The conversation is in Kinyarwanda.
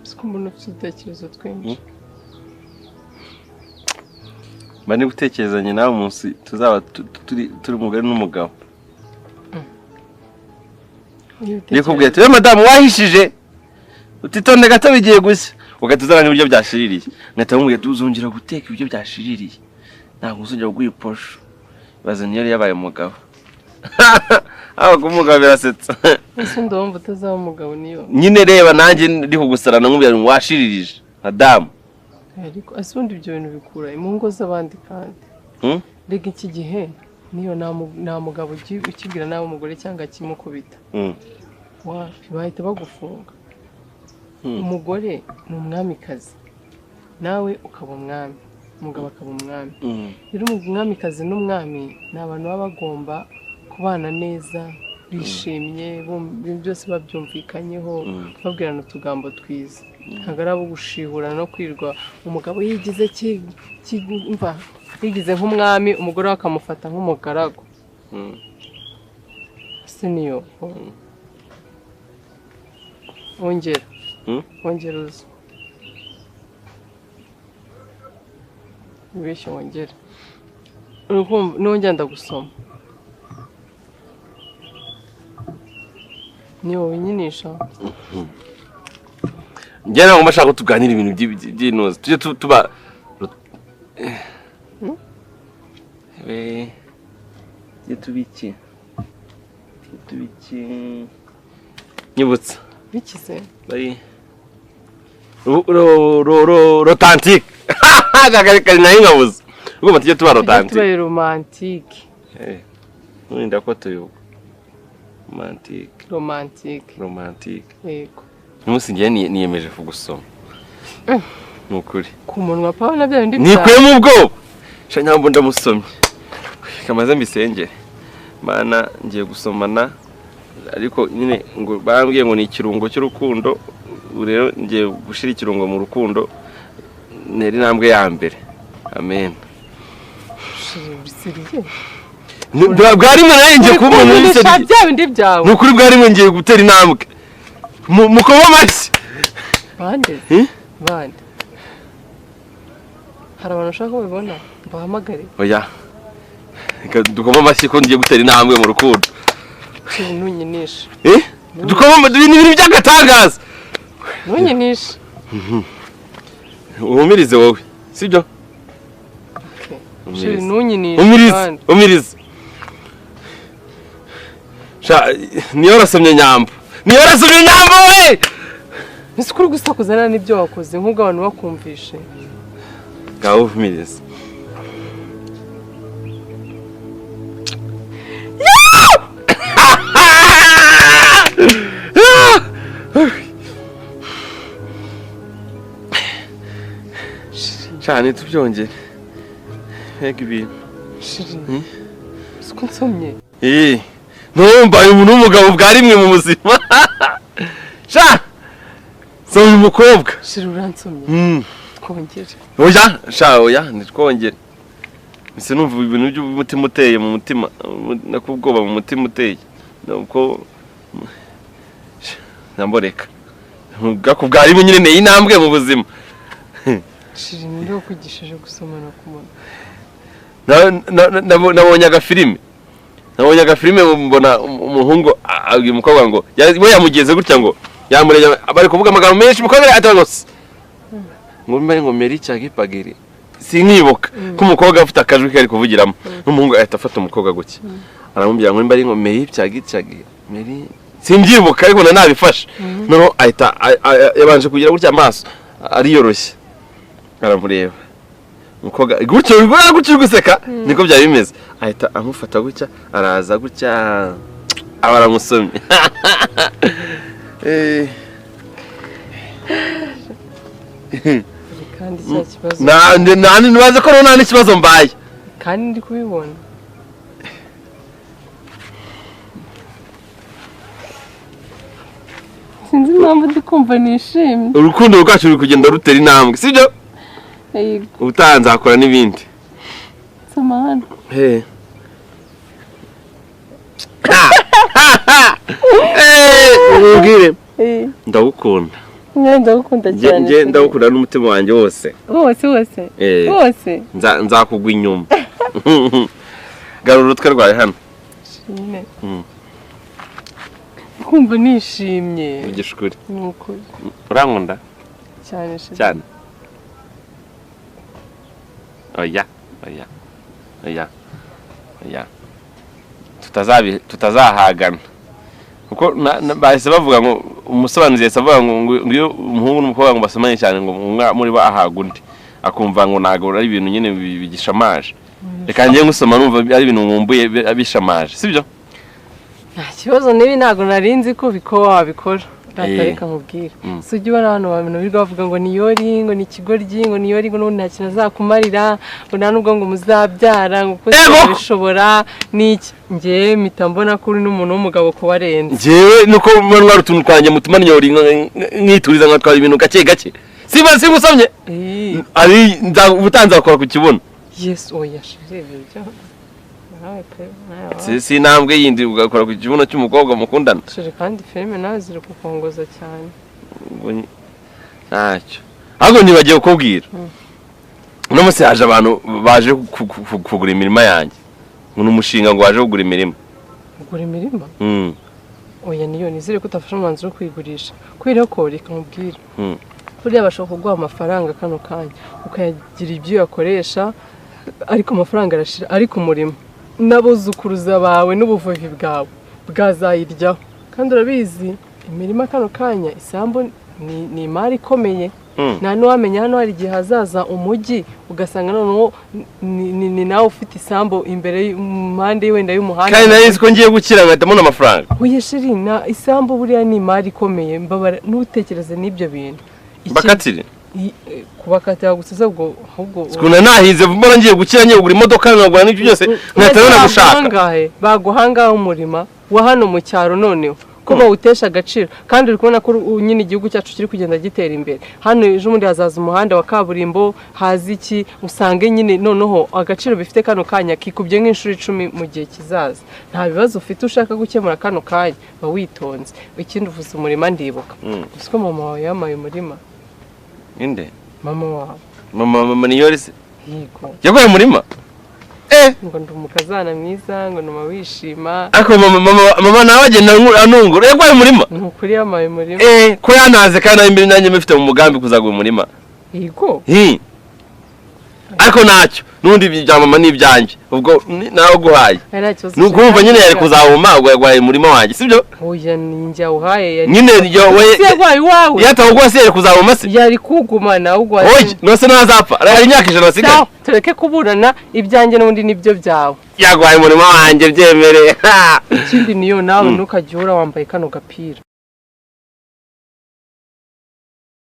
siko mbona ufite utekerezo twinshi bani gutekerezanye nawe umunsi tuzaba turi umugore n'umugabo Nikubwiye tuwe madamu wahishije utitonde gato bigiye gusa ugatuzaranga ibyo byashiririye ngata mubwiye tuzongera guteka ibyo byashiririye ntabwo uzongera guyiposha bazanye yari yabaye umugabo aho kumugabo birasetsa ese ndumva utazaba umugabo niyo nyine reba nanjye ndi kugusarana nkubwira ngo washiririje madamu ariko asundi ibyo bintu bikura mu ngo z'abandi kandi rega iki gihe niyo nta mugabo ukibwira nawe umugore cyangwa kimukubita bahita bagufunga umugore ni umwamikazi nawe ukaba umwami umugabo akaba umwami rero umwamikazi n'umwami ni abantu baba bagomba kubana neza bishimye byose babyumvikanyeho babwirana utugambo twiza ntabwo ari abo gushihura no kwirwa umugabo yigize mva yigize nk'umwami umugore we akamufata nk'umugaragu ese niyo wongera uzi wibeshye wongera nongera ndagusoma niyo winyinisha njye ntabwo mbashaka ko tuganira ibintu by'inoze tujye tuba tujye tubiki nyibutsa bikize bari rotantike kari nayo nkabuze ubwo tujye tuba rotantike tubaye romantike nurinda ko tuyoba romantike yego umunsi ngiye niyemeje kugusoma nukuri ku munwa pawe na bya bindi nikuyemo ubwoba sha nyambo ndamusomye kamaze mbisengere mana ngiye gusomana ariko nyine ngo bambwiye ngo ni ikirungo cy'urukundo rero ngiye gushira ikirungo mu rukundo neri ntambwe ya mbere amen bwari mwe nayo ngiye kuba umuntu w'iseri nukuri bwari mwe ngiye gutera intambwe mukoma amashyi bande hari abantu ushaka ko bibona bahamagare oya dukoma amashyi ko ngiye gutera intambwe mu rukundo ntunyinisha dukoma ibintu by'agatangaza ntunyinisha uhumirize wowe sibyo umirize niyo rasomye nyambo we ese kuri gusakuzana n'ibyo wakoze nk'ubwo abantu bakumvishe ngaho umirize cyane tubyongere mbega ibintu siko nsomye ntumbaye umuntu w'umugabo bwa rimwe mu buzima sha nsomye umukobwa shira uransomye twongere oya ntitwongere ese numva ibintu by'umutima uteye mu mutima nakubwoba mu mutima uteye nuko namboreka bwa rimwe nyine neye intambwe mu buzima shira ninde wakugishije gusomana ku muntu nabonye agafilime mbona umuhungu abwiye umukobwa ngo we yamugeze gutya ngo yamureye bari kuvuga amagambo menshi umukobwa atangose ngo mbere ngo meri cyangwa ipagiri sinkibuka ko umukobwa afite akajwi kari kuvugiramo n'umuhungu ahita afata umukobwa gutya aramubwira ngo mbere ngo meri cyangwa meri simbyibuka ariko nabifashe noneho ahita yabanje kugira gutya amaso ariyoroshye aramureba umukobwa gutyo guseka niko byari bimeze ahita amufata gutya araza gutya abaramusomye kandi cya kibazo naze ko nta n'ikibazo mbaye kandi ndi kubibona sinzi impamvu ndi kumva nishimye urukundo rwacu ruri kugenda rutera intambwe sibyo ubutaha nzakora n'ibindi samahana ubwire ndagukunda ndagukunda cyane. Nge ndagukunda n'umutima wanjye wose. Wose. Nzakugwa inyuma. Garura urutwe rwawe hano. Shine. Kumva nishimye. Ugishukuri. Nuko. Urankunda? Cyane. Cyane. Oya. Tutazahagana. Kuko bahise bavuga ngo umusobanuzi yese avuga ngo iyo umuhungu n'umukobwa ngo basomanye cyane ngo muri ba ahaga undi akumva ngo ntago ari ibintu nyine bigishamaje. Reka ngiye ngusoma numva ari ibintu nkumbuye abishamaje sibyo? Nta kibazo nibi ntago narinzi ko wabikora. Reka nkubwira. Sujya ubona hano abantu birirwa bavuga ngo niyori ngo ni ikigoryi ngo niyori ngo nta kintu azakumarira ngo nta nubwo ngo muzabyara ngo kuko bishobora niki ngiye mpita mbona ko uri n'umuntu w'umugabo kubarenze. Ngewe nuko mwana rutuntu twanjye mutuma niyori nkituriza nkatwara ibintu gake siba singusomye ari ubutanza bakora ku kibuno. Yes oya shirebe byo si nambwe yindi ugakora ku kibuno cy'umukobwa mukundana. Shire kandi filime nawe ziri kukongoza cyane. Ntacyo ahubwo ntibagiye kukubwira uno munsi haje abantu baje kugura imirima yanjye ngo n'umushinga ngo waje kugura imirima. Kugura imirima? Oya niyo nizere ko utafashe umwanzuro wo kwigurisha kubera ko reka nkubwira buriya bashaka kuguha amafaranga kano kanya ukayagira ibyo yakoresha ariko amafaranga arashira ariko umurimo n'abuzukuruza bawe n'ubuvuvi bwawe bwazayiryaho kandi urabizi imirima kano kanya isambu ni imari ikomeye nta n'uwamenya hano hari igihe hazaza umujyi ugasanga noneho ni nawe ufite isambu imbere impande wenda y'umuhanda kandi nari ko ngiye gukira ngatamo n'amafaranga. Oya shiri na isambu buriya ni imari ikomeye mbabara n'utekereze n'ibyo bintu bakatire kubakatira gusa ubwo ahubwo sikuna nahize mbona ngiye gukira ngiye kugura imodoka nkagura n'ibyo byose nkatabona gushaka baguhangaho umurima wa hano mu cyaro noneho ko bawutesha agaciro kandi uri kubona ko nyine igihugu cyacu kiri kugenda gitera imbere. Hano ejo ubundi hazaza umuhanda wa kaburimbo hazi iki usange nyine noneho agaciro bifite kano kanya kikubye nk'inshuro 10 mu gihe kizaza. Nta bibazo ufite ushaka gukemura kano kanya ba witonze. Ikindi uvuze umurima ndibuka usiko mama wawe yamaye umurima. Inde? Mama wawe. Mama niyori se? Yego. Yagoye umurima? Ngo ndumukazana mwiza ngo numa wishima. Ako mama nawe agenda anungura yagoye umurima? Nukuri yamaye umurima. Ko yanaze kandi imbere nanjye mfite mu mugambi kuzagura umurima. Yego. Ariko nacyo nundi bya mama nibyanjye ubwo nawe guhaye. Nukumva nyine yari kuzahuma ubwo yagwaye umurima wanjye sibyo? Oya ninjye uhaye yari. Nyine we yagwaye wawe. Yatawugwa se yari kuzahuma se? Yari kugumana ugwaye. Oye nose nazapfa. Ari imyaka 100 asigaye. Tureke kuburana ibyanjye n'undi nibyo byawe. Yagwaye umurima wanjye byemere. Ikindi niyo nawe ntukajyura wambaye kano gapira.